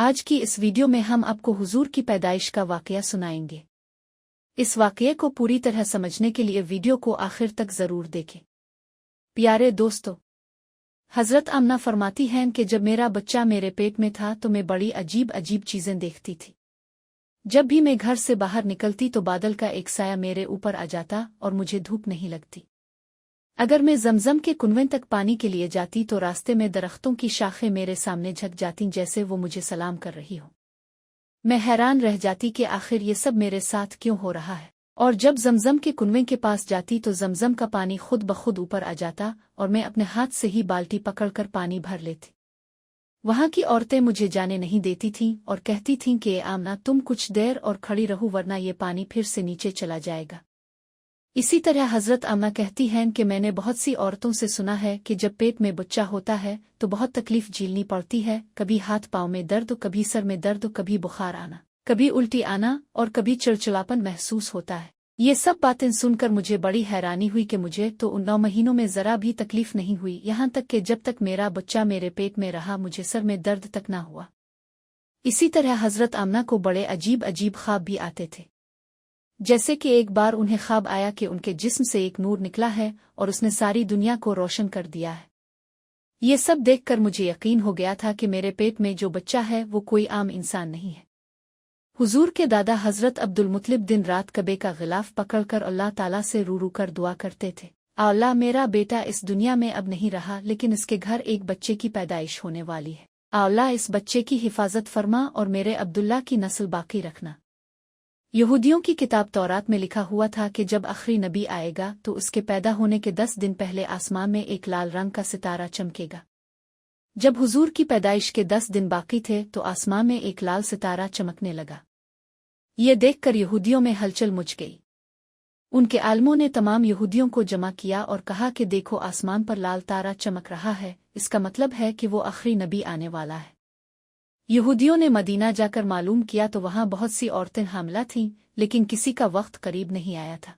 आज की इस वीडियो में हम आपको हुजूर की पैदाइश का वाकया सुनाएंगे। इस वाकये को पूरी तरह समझने के लिए वीडियो को आखिर तक जरूर देखें। प्यारे दोस्तों, हजरत आमना फरमाती हैं कि जब मेरा बच्चा मेरे पेट में था तो मैं बड़ी अजीब अजीब चीजें देखती थी। जब भी मैं घर से बाहर निकलती तो बादल का एक साया मेरे ऊपर आ जाता और मुझे धूप नहीं लगती। अगर मैं जमजम के कुनवें तक पानी के लिए जाती तो रास्ते में दरख्तों की शाखें मेरे सामने झक जाती जैसे वो मुझे सलाम कर रही हो। मैं हैरान रह जाती कि आखिर ये सब मेरे साथ क्यों हो रहा है। और जब जमजम के कुनवें के पास जाती तो जमजम का पानी खुद ब खुद ऊपर आ जाता और मैं अपने हाथ से ही बाल्टी पकड़कर पानी भर लेती। वहां की औरतें मुझे जाने नहीं देती थीं और कहती थीं कि आमना तुम कुछ देर और खड़ी रहो वरना ये पानी फिर से नीचे चला जाएगा। इसी तरह हजरत आमना कहती हैं कि मैंने बहुत सी औरतों से सुना है कि जब पेट में बच्चा होता है तो बहुत तकलीफ झेलनी पड़ती है, कभी हाथ पांव में दर्द, कभी सर में दर्द, कभी बुखार आना, कभी उल्टी आना और कभी चिड़चिड़ापन महसूस होता है। ये सब बातें सुनकर मुझे बड़ी हैरानी हुई कि मुझे तो उन 9 महीनों में जरा भी तकलीफ नहीं हुई, यहाँ तक कि जब तक मेरा बच्चा मेरे पेट में रहा मुझे सर में दर्द तक ना हुआ। इसी तरह हजरत आमना को बड़े अजीब अजीब ख्वाब भी आते थे। जैसे कि एक बार उन्हें ख्वाब आया कि उनके जिस्म से एक नूर निकला है और उसने सारी दुनिया को रोशन कर दिया है। ये सब देखकर मुझे यकीन हो गया था कि मेरे पेट में जो बच्चा है वो कोई आम इंसान नहीं है। हुजूर के दादा हजरत अब्दुल मुत्तलिब दिन रात कबे का गिलाफ पकड़कर अल्लाह ताला से रू रू कर दुआ करते थे, अल्लाह मेरा बेटा इस दुनिया में अब नहीं रहा लेकिन इसके घर एक बच्चे की पैदाइश होने वाली है, अल्लाह इस बच्चे की हिफाजत फरमा और मेरे अब्दुल्ला की नस्ल बाकी रखना। यहूदियों की किताब तौरात में लिखा हुआ था कि जब आखिरी नबी आएगा तो उसके पैदा होने के 10 दिन पहले आसमान में एक लाल रंग का सितारा चमकेगा। जब हुजूर की पैदाइश के 10 दिन बाकी थे तो आसमान में एक लाल सितारा चमकने लगा। ये देखकर यहूदियों में हलचल मच गई। उनके आलमों ने तमाम यहूदियों को जमा किया और कहा कि देखो आसमान पर लाल तारा चमक रहा है, इसका मतलब है कि वो आखिरी नबी आने वाला है। यहूदियों ने मदीना जाकर मालूम किया तो वहां बहुत सी औरतें हामिला थीं, लेकिन किसी का वक्त करीब नहीं आया था।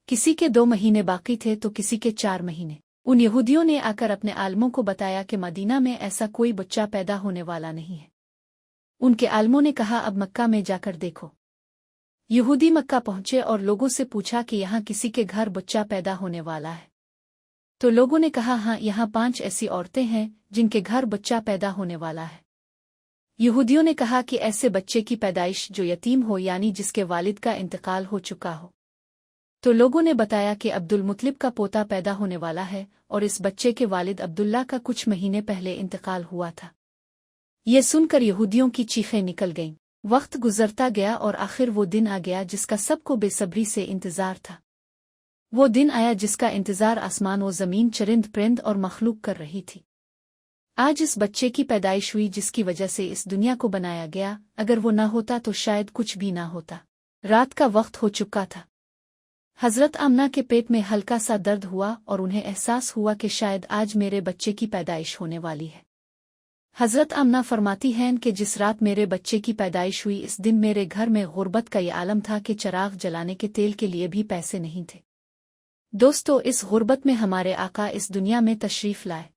किसी के 2 महीने बाकी थे तो किसी के 4 महीने। उन यहूदियों ने आकर अपने आलमों को बताया कि मदीना में ऐसा कोई बच्चा पैदा होने वाला नहीं है। उनके आलमों ने कहा अब मक्का में जाकर देखो। यहूदी मक्का पहुंचे और लोगों से पूछा कि यहाँ किसी के घर बच्चा पैदा होने वाला है। तो लोगों ने कहा हाँ, यहाँ 5 ऐसी औरतें हैं जिनके घर बच्चा पैदा होने वाला है। यहूदियों ने कहा कि ऐसे बच्चे की पैदाइश जो यतीम हो यानी जिसके वालिद का इंतकाल हो चुका हो। तो लोगों ने बताया कि अब्दुल मुत्तलिब का पोता पैदा होने वाला है और इस बच्चे के वालिद अब्दुल्ला का कुछ महीने पहले इंतकाल हुआ था। ये सुनकर यहूदियों की चीखें निकल गईं। वक्त गुजरता गया और आखिर वो दिन आ गया जिसका सबको बेसब्री से इंतजार था। वो दिन आया जिसका इंतजार आसमान व जमीन, चरिंद परिंद और मखलूक कर रही थी। आज इस बच्चे की पैदाइश हुई जिसकी वजह से इस दुनिया को बनाया गया। अगर वो ना होता तो शायद कुछ भी ना होता। रात का वक्त हो चुका था। हजरत आमना के पेट में हल्का सा दर्द हुआ और उन्हें एहसास हुआ कि शायद आज मेरे बच्चे की पैदाइश होने वाली है। हजरत आमना फरमाती हैं कि जिस रात मेरे बच्चे की पैदाइश हुई इस दिन मेरे घर में गुर्बत का ये आलम था कि चिराग जलाने के तेल के लिए भी पैसे नहीं थे। दोस्तों, इस गुर्बत में हमारे आका इस दुनिया में तशरीफ लाए।